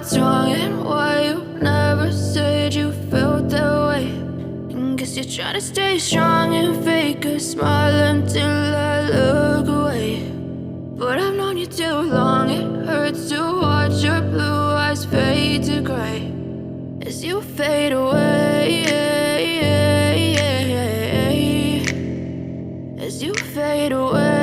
what's wrong and why you never said you felt that way. And guess you're trying to stay strong and fake a smile until I look away. But I've known you too long, it hurts to watch your blue eyes fade to gray as you fade away, as you fade away.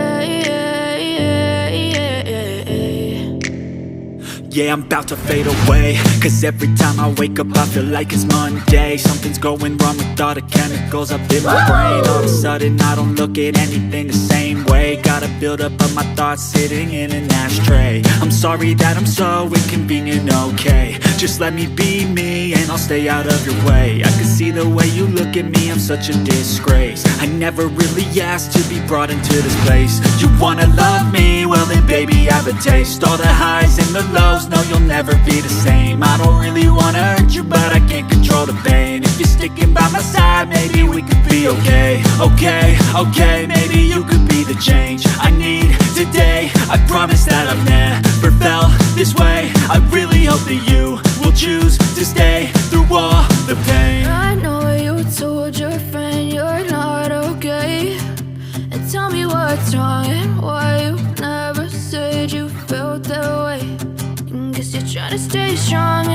Yeah, I'm about to fade away, cause every time I wake up I feel like it's Monday. Something's going wrong with all the chemicals up in my brain. All of a sudden I don't look at anything the same way. Gotta build up of my thoughts sitting in an ashtray. I'm sorry that I'm so inconvenient, okay. Just let me be me and I'll stay out of your way. I can see the way you look at me, I'm such a disgrace. I never really asked to be brought into this place. You wanna love me? Well then baby I have a taste. All the highs and the lows, no you'll never be the same. I don't really wanna hurt you but I can't control the pain. If you're sticking by my side maybe we could be okay. Okay, maybe you could be the change I need today. I promise that I've never felt this way. I really hope that you will choose to stay through all the pain. I know you told your friend you're not okay, and tell me what's wrong and why you never said you felt that way. And guess you're trying to stay strong